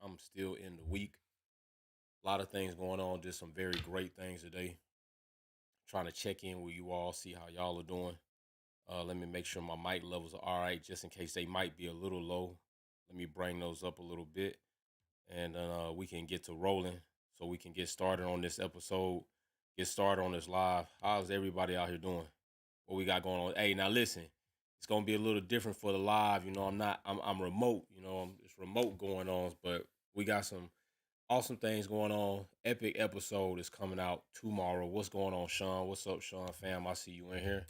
I'm still in the week. A lot of things going on. Did some very great things today. Trying to check in with you all, see how y'all are doing. Let me make sure my mic levels are all right, just in case they might be a little low. Let me bring those up a little bit, and we can get to rolling, so we can get started on this episode. Get started on this live. How's everybody out here doing? What we got going on? Hey, now listen, it's gonna be a little different for the live. I'm not. I'm remote. It's remote going on, but we got some awesome things going on. Epic episode is coming out tomorrow. What's going on, Sean? What's up, Sean fam? I see you in here.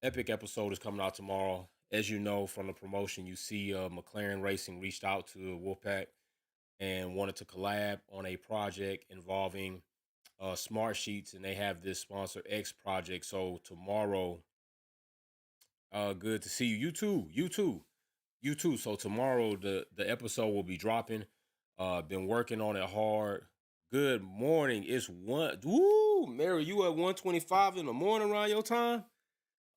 Epic episode is coming out tomorrow. As you know from the promotion, you see McLaren Racing reached out to Wolfpack and wanted to collab on a project involving smart sheets, and they have this sponsor X project. So tomorrow, good to see you. You too. You too. You too. So tomorrow the episode will be dropping. Been working on it hard. Good morning. It's one. Woo, Mary, you at 1:25 in the morning around your time?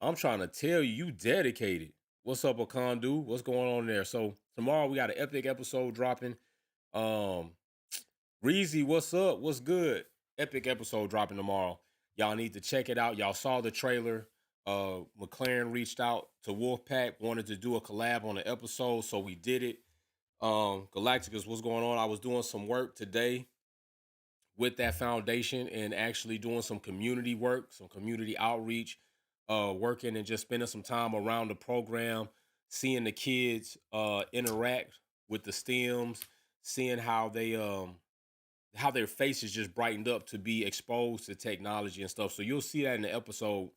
I'm trying to tell you, you dedicated. What's up, Akondu? What's going on there? So tomorrow we got an epic episode dropping. Um, Reezy, what's up? What's good? Epic episode dropping tomorrow. Y'all need to check it out. Y'all saw the trailer. McLaren reached out to Wolfpack, wanted to do a collab on the episode, so we did it. Galacticus, what's going on? I was doing some work today with that foundation and actually doing some community work, some community outreach, working and just spending some time around the program, seeing the kids interact with the stems, seeing how their faces just brightened up to be exposed to technology and stuff. So you'll see that in the episode,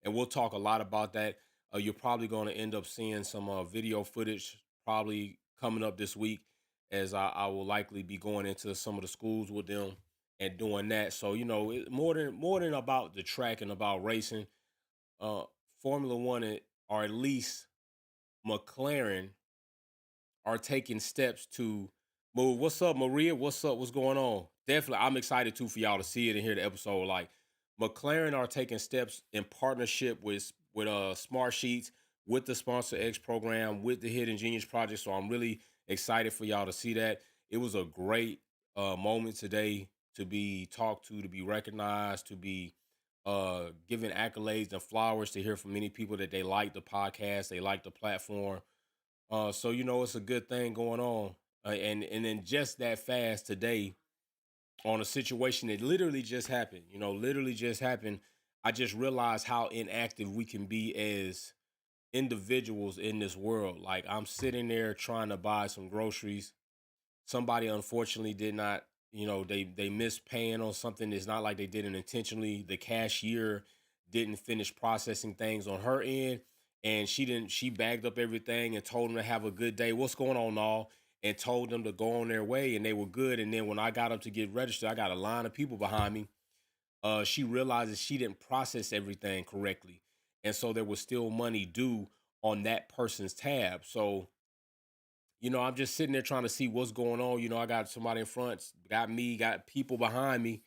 and we'll talk a lot about that. You're probably going to end up seeing some video footage probably coming up this week, as I will likely be going into some of the schools with them and doing that. So more than about the track and about racing, uh, Formula One or at least McLaren are taking steps to move. What's up, Maria? What's up? What's going on? Definitely, I'm excited too for y'all to see it and hear the episode. Like McLaren are taking steps in partnership with Smart Sheets, with the Sponsor X program, with the Hidden Genius Project. So I'm really excited for y'all to see that. It was a great moment today to be talked to be recognized, to be given accolades and flowers, to hear from many people that they like the podcast, they like the platform. So it's a good thing going on, and then just that fast today on a situation that literally just happened. Literally just happened. I just realized how inactive we can be as individuals in this world. Like I'm sitting there trying to buy some groceries. Somebody unfortunately did not. They missed paying on something. It's not like they did it intentionally. The cashier didn't finish processing things on her end, and she didn't. She bagged up everything and told them to have a good day. What's going on, all? And told them to go on their way, and they were good. And then when I got up to get registered, I got a line of people behind me. She realizes she didn't process everything correctly, and so there was still money due on that person's tab. So I'm just sitting there trying to see what's going on. I got somebody in front, got me, got people behind me,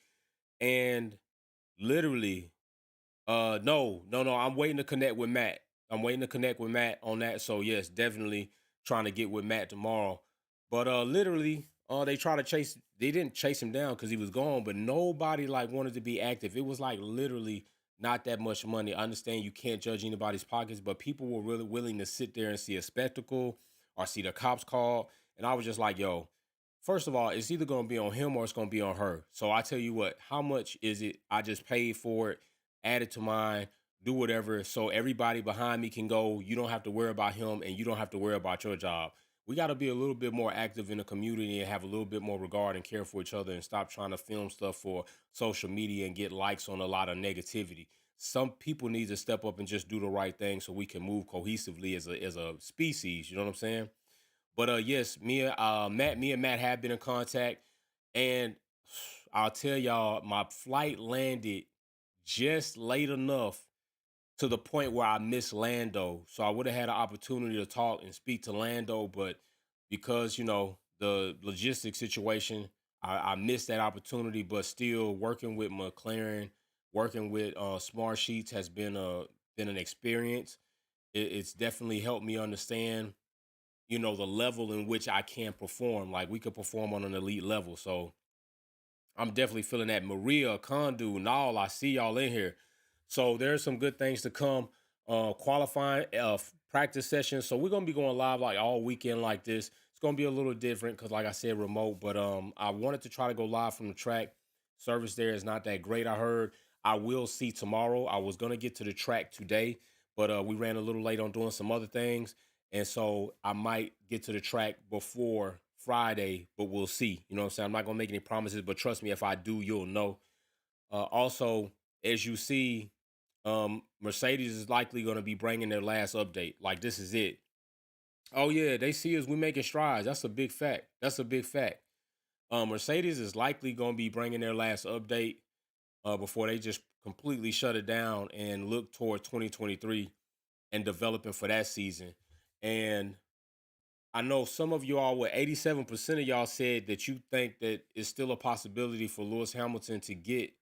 and literally, no, no, no. I'm waiting to connect with Matt. I'm waiting to connect with Matt on that. So yes, definitely trying to get with Matt tomorrow. But literally, they try to chase. They didn't chase him down because he was gone, but nobody like wanted to be active. It was like literally not that much money. I understand you can't judge anybody's pockets, but people were really willing to sit there and see a spectacle or see the cops called. And I was just like, yo, first of all, it's either going to be on him or it's going to be on her. So I tell you what, how much is it? I just paid for it, add it to mine, do whatever. So everybody behind me can go. You don't have to worry about him and you don't have to worry about your job. We got to be a little bit more active in the community and have a little bit more regard and care for each other and stop trying to film stuff for social media and get likes on a lot of negativity. Some people need to step up and just do the right thing so we can move cohesively as a species. You know what I'm saying? But yes, me and Matt have been in contact, and I'll tell y'all, my flight landed just late enough to the point where I missed Lando. So I would have had an opportunity to talk and speak to Lando, but because the logistics situation, I missed that opportunity. But still, working with McLaren, working with Smart Sheets has been an experience. It's definitely helped me understand the level in which I can perform. Like we could perform on an elite level. So I'm definitely feeling that. Maria, Kondu, Nall, I see y'all in here. So there's some good things to come. Qualifying practice sessions. So we're gonna be going live like all weekend like this. It's gonna be a little different because, like I said, remote. But I wanted to try to go live from the track. Service there is not that great. I heard. I will see tomorrow. I was gonna get to the track today, but we ran a little late on doing some other things. And so I might get to the track before Friday, but we'll see. You know what I'm saying? I'm not gonna make any promises, but trust me, if I do, you'll know. Also, as you see, Mercedes is likely gonna be bringing their last update. Like this is it. Oh yeah, they see us. We making strides. That's a big fact. That's a big fact. Mercedes is likely gonna be bringing their last update before they just completely shut it down and look toward 2023 and developing for that season. And I know some of you all, what 87% of y'all said that you think that it's still a possibility for Lewis Hamilton to get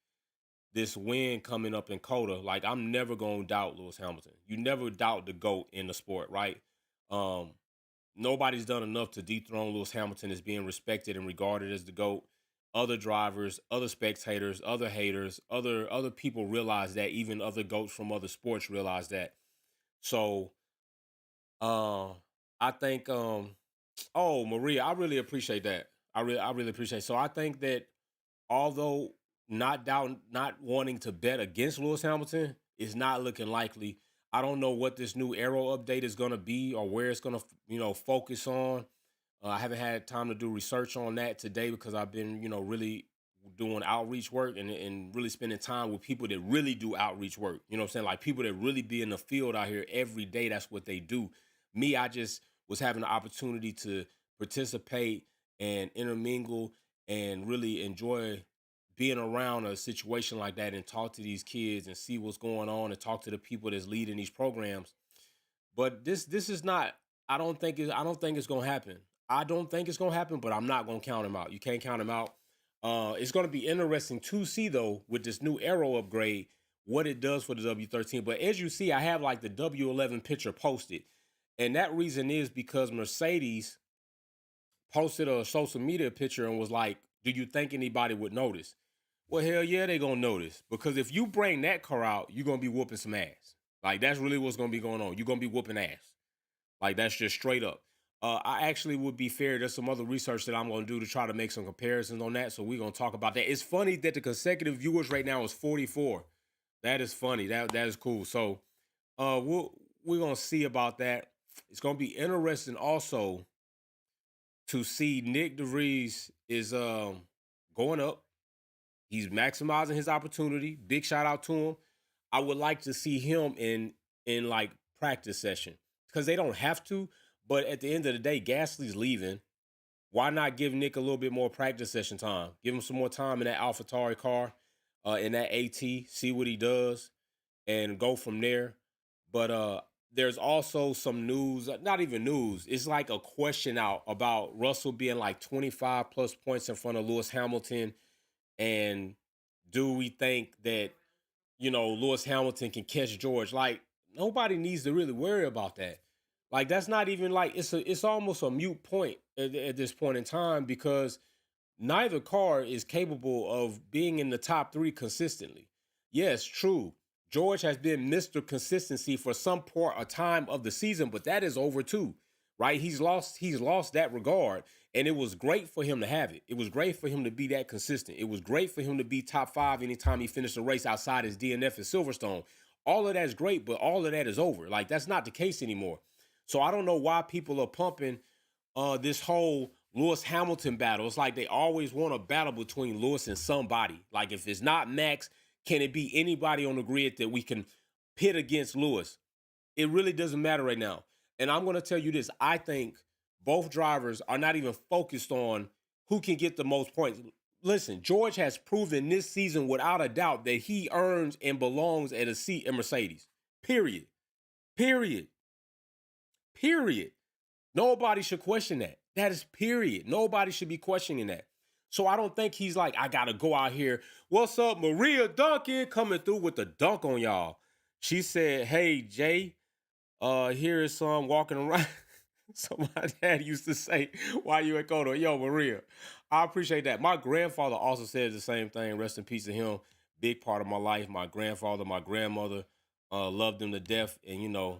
this win coming up in Coda. Like I'm never gonna doubt Lewis Hamilton. You never doubt the GOAT in the sport, right? Um, Nobody's done enough to dethrone Lewis Hamilton as being respected and regarded as the GOAT. Other drivers, other spectators, other haters, other people realize that. Even other GOATs from other sports realize that. So uh, I think oh, Maria, I really appreciate that. I really appreciate it. So I think that although not wanting to bet against Lewis Hamilton is not looking likely. I don't know what this new Arrow update is going to be or where it's going to, focus on. I haven't had time to do research on that today because I've been, really doing outreach work and really spending time with people that really do outreach work. You know what I'm saying? Like people that really be in the field out here every day. That's what they do. Me, I just was having the opportunity to participate and intermingle and really enjoy being around a situation like that and talk to these kids and see what's going on and talk to the people that's leading these programs. But this is not. I don't think it's gonna happen. I don't think it's gonna happen, but I'm not gonna count him out. You can't count him out. It's gonna be interesting to see though with this new Arrow upgrade what it does for the W13. But as you see, I have like the W11 picture posted, and that reason is because Mercedes posted a social media picture and was like, "Do you think anybody would notice?" Well, hell yeah, they gonna notice because if you bring that car out, you're gonna be whooping some ass. Like that's really what's gonna be going on. You're gonna be whooping ass. Like that's just straight up. I actually would be fair. There's some other research that I'm gonna do to try to make some comparisons on that. So we're gonna talk about that. It's funny that the consecutive viewers right now is 44. That is funny. That is cool. So we're gonna see about that. It's gonna be interesting also to see Nick DeVries is going up. He's maximizing his opportunity. Big shout out to him. I would like to see him in like practice session because they don't have to. But at the end of the day, Gasly's leaving. Why not give Nick a little bit more practice session time? Give him some more time in that AlphaTauri car, in that AT. See what he does, and go from there. But there's also some news, not even news. It's like a question out about Russell being like 25 plus points in front of Lewis Hamilton, and do we think that, Lewis Hamilton can catch George? Like, nobody needs to really worry about that. Like, that's not even like it's almost a mute point at this point in time because neither car is capable of being in the top three consistently. Yes, true. George has been Mr. Consistency for some part of time of the season, but that is over too, right? He's lost that regard. And it was great for him to have it. It was great for him to be that consistent. It was great for him to be top five anytime he finished a race outside his DNF at Silverstone. All of that is great, but all of that is over. Like that's not the case anymore. So I don't know why people are pumping this whole Lewis Hamilton battle. It's like they always want a battle between Lewis and somebody. Like if it's not Max, can it be anybody on the grid that we can pit against Lewis? It really doesn't matter right now. And I'm going to tell you this. I think both drivers are not even focused on who can get the most points. Listen, George has proven this season without a doubt that he earns and belongs at a seat in Mercedes. Period. Period. Period. Nobody should question that. That is period. Nobody should be questioning that. So I don't think he's like, I gotta go out here. What's up, Maria Duncan coming through with the dunk on y'all. She said, hey, Jay, here is some walking around. So my dad used to say, "Why you at Kodo?" Yo, Maria, I appreciate that. My grandfather also said the same thing. Rest in peace to him. Big part of my life. My grandfather, my grandmother, loved them to death. And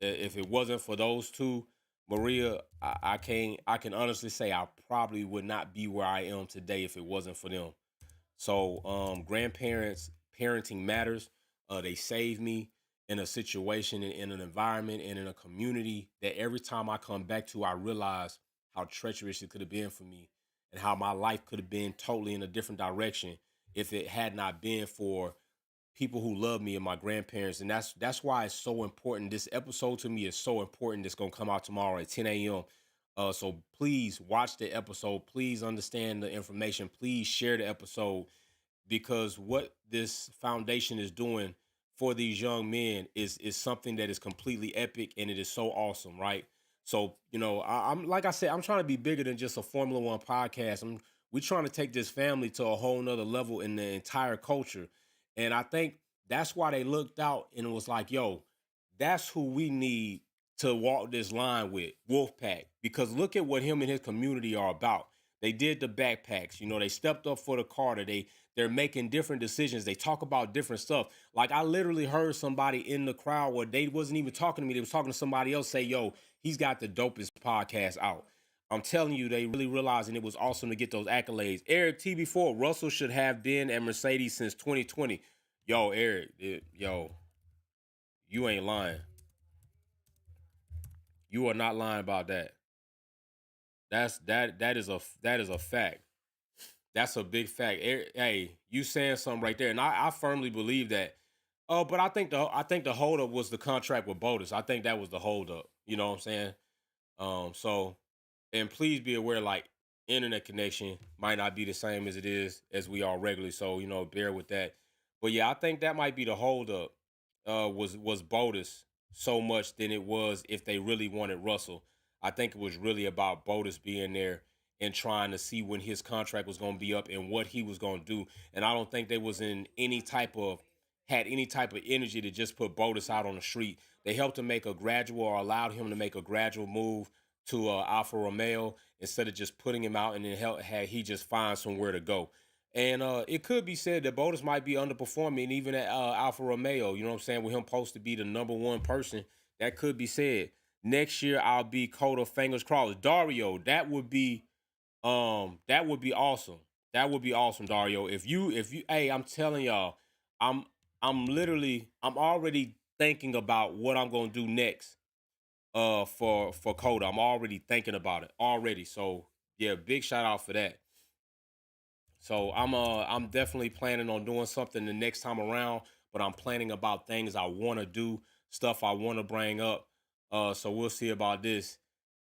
if it wasn't for those two, Maria, I can't. I can honestly say I probably would not be where I am today if it wasn't for them. So, grandparents, parenting matters. They save me in a situation, in an environment, and in a community that every time I come back to, I realize how treacherous it could have been for me and how my life could have been totally in a different direction if it had not been for people who love me and my grandparents. And that's why it's so important. This episode to me is so important. It's gonna come out tomorrow at 10 a.m. So please watch the episode. Please understand the information. Please share the episode, because what this foundation is doing for these young men is something that is completely epic, and it is so awesome, right? So I'm like I said, I'm trying to be bigger than just a Formula One podcast. We're trying to take this family to a whole nother level in the entire culture, and I think that's why they looked out and it was like, yo, that's who we need to walk this line with, Wolfpack, because look at what him and his community are about. They did the backpacks, they stepped up for the Carter. They're making different decisions. They talk about different stuff. Like I literally heard somebody in the crowd where they wasn't even talking to me. They was talking to somebody else say, yo, he's got the dopest podcast out. I'm telling you, they really realizing it was awesome to get those accolades. Eric T before Russell should have been at Mercedes since 2020. Yo, Eric, yo, you ain't lying. You are not lying about that. That is a fact. That's a big fact. Hey, you saying something right there, and I firmly believe that. Oh, but I think the holdup was the contract with Botus. I think that was the holdup. You know what I'm saying? So, and please be aware, like, internet connection might not be the same as it is as we are regularly. So, bear with that. But yeah, I think that might be the holdup. Was Botus so much than it was if they really wanted Russell. I think it was really about Botus being there and trying to see when his contract was going to be up and what he was going to do. And I don't think they was in any type of had any type of energy to just put Botus out on the street. They helped him make a gradual, or allowed him to make a gradual move to Alfa Romeo instead of just putting him out and then had he just find somewhere to go. And it could be said that Botus might be underperforming even at Alfa Romeo. You know what I'm saying? With him supposed to be the number one person, that could be said. Next year I'll be Coda fingers crossed. Dario, that would be awesome. That would be awesome, Dario. If you hey, I'm telling y'all, I'm I'm already thinking about what I'm gonna do next for Coda. I'm already thinking about it already. So yeah, big shout out for that. So I'm definitely planning on doing something the next time around, but I'm planning about things I want to do, stuff I want to bring up. So we'll see about this.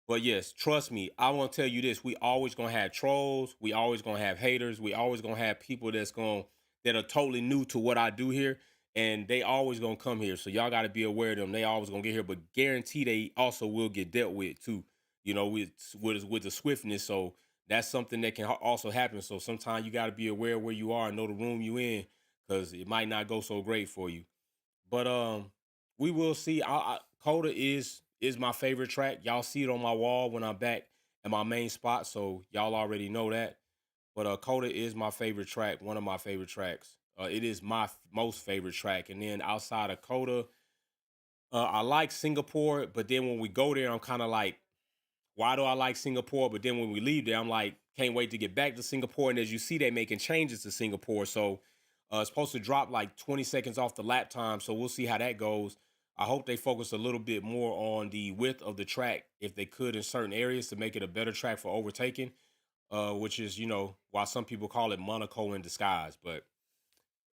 But yes, trust me, I want to tell you this: we always gonna have trolls, we always gonna have haters, we always gonna have people that are totally new to what I do here, and they always gonna come here. So y'all got to be aware of them. They always gonna get here, but guarantee they also will get dealt with too. With the swiftness. So that's something that can also happen. So sometimes you got to be aware where you are and know the room you in, because it might not go so great for you. But we will see. Coda is my favorite track. Y'all see it on my wall when I'm back at my main spot, so y'all already know that. But Coda is my favorite track, one of my favorite tracks. It is my most favorite track, and then outside of Coda, I like Singapore. But then when we go there, I'm kind of like, why do I like Singapore? But then when we leave there, I'm like, can't wait to get back to Singapore. And as you see, they making changes to Singapore. So it's supposed to drop like 20 seconds off the lap time. So we'll see how that goes. I hope they focus a little bit more on the width of the track, if they could, in certain areas, to make it a better track for overtaking, which is, why some people call it Monaco in disguise. But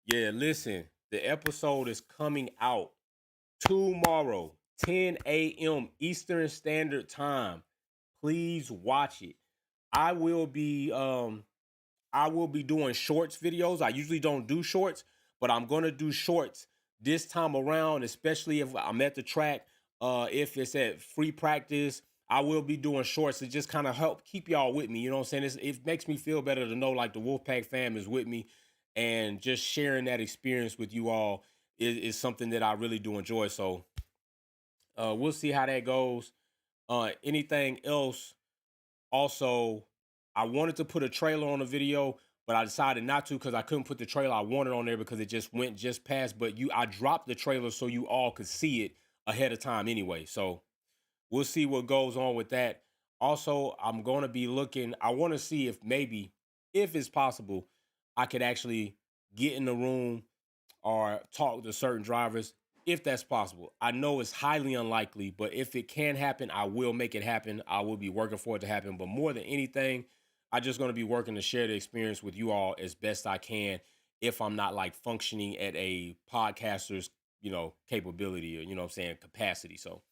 yeah, listen, the episode is coming out tomorrow, 10 a.m. Eastern Standard Time. Please watch it. I will be I will be doing shorts videos. I usually don't do shorts, but I'm gonna do shorts this time around, especially if I'm at the track. If it's at free practice, I will be doing shorts to just kind of help keep y'all with me. You know what I'm saying? It makes me feel better to know like the Wolfpack fam is with me, and just sharing that experience with you all is something that I really do enjoy. So we'll see how that goes. Anything else? Also, I wanted to put a trailer on the video, but I decided not to because I couldn't put the trailer I wanted on there because it just went just past. But I dropped the trailer so you all could see it ahead of time anyway. So we'll see what goes on with that. Also, I'm going to be looking. I want to see if maybe, if it's possible, I could actually get in the room or talk to certain drivers if that's possible. I know it's highly unlikely, but if it can happen, I will make it happen. I will be working for it to happen. But more than anything, I'm just going to be working to share the experience with you all as best I can if I'm not like functioning at a podcaster's, capability or, what I'm saying, capacity. So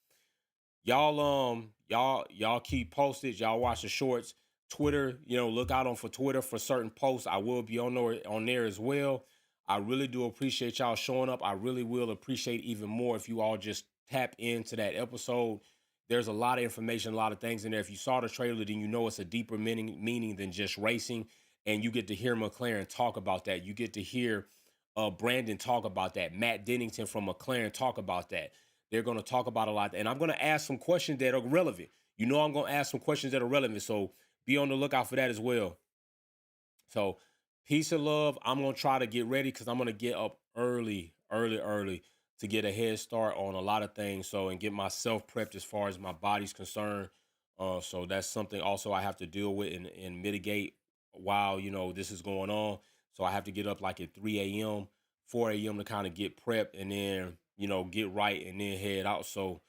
y'all keep posted, y'all watch the shorts. Twitter, look out on for Twitter for certain posts. I will be on there as well. I really do appreciate y'all showing up. I really will appreciate even more if you all just tap into that episode. There's a lot of information, a lot of things in there. If you saw the trailer, then you know it's a deeper meaning than just racing. And you get to hear McLaren talk about that. You get to hear Brandon talk about that. Matt Dennington from McLaren talk about that. They're going to talk about a lot. And I'm going to ask some questions that are relevant. I'm going to ask some questions that are relevant. So be on the lookout for that as well. So peace and love. I'm going to try to get ready because I'm going to get up early to get a head start on a lot of things. So, and get myself prepped as far as my body's concerned. So that's something also I have to deal with and mitigate while, this is going on. So I have to get up like at 3 a.m., 4 a.m. to kind of get prepped and then, get right and then head out. So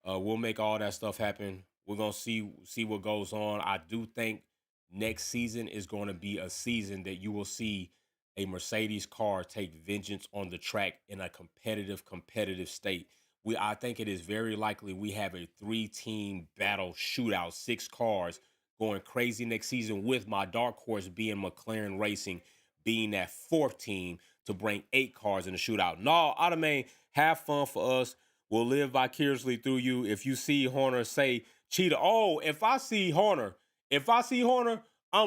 we'll make all that stuff happen. We're going to see what goes on. I do think next season is going to be a season that you will see a Mercedes car take vengeance on the track in a competitive state. I think it is very likely we have a 3-team battle shootout, 6 cars going crazy next season, with my dark horse being McLaren Racing being that 4th team to bring 8 cars in the shootout. No, Ottoman, have fun for us. We'll live vicariously through you. If you see Horner, say Cheetah. Oh, if I see Horner, I'm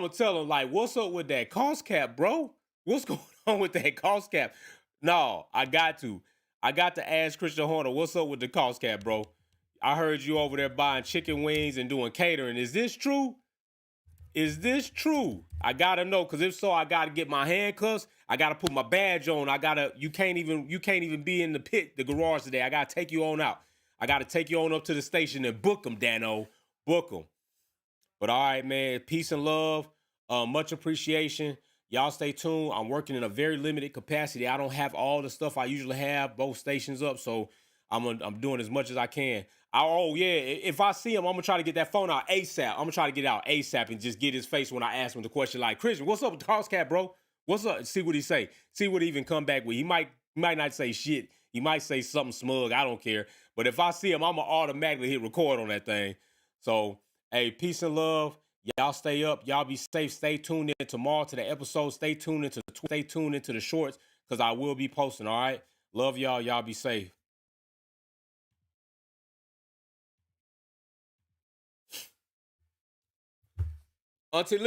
gonna tell him like, "What's up with that cost cap, bro? What's going on with that cost cap?" No, I got to ask Christian Horner, "What's up with the cost cap, bro? I heard you over there buying chicken wings and doing catering. Is this true? Is this true? I gotta know, because if so, I gotta get my handcuffs. I gotta put my badge on. I gotta. You can't even be in the garage today. I gotta take you on out. I gotta take you on up to the station and book them, Dano. Book them." But all right, man. Peace and love. Much appreciation. Y'all stay tuned. I'm working in a very limited capacity. I don't have all the stuff I usually have, both stations up. So I'm doing as much as I can. Oh yeah, if I see him, I'm gonna try to get that phone out ASAP. I'm gonna try to get it out ASAP and just get his face when I ask him the question like, "Christian, what's up with the cost cap, bro? What's up?" See what he say. See what he even come back with. He might not say shit. He might say something smug. I don't care. But if I see him, I'm gonna automatically hit record on that thing. So hey, peace and love. Y'all stay up. Y'all be safe. Stay tuned in tomorrow to the episode. Stay tuned into the shorts because I will be posting. All right. Love y'all. Y'all be safe. Until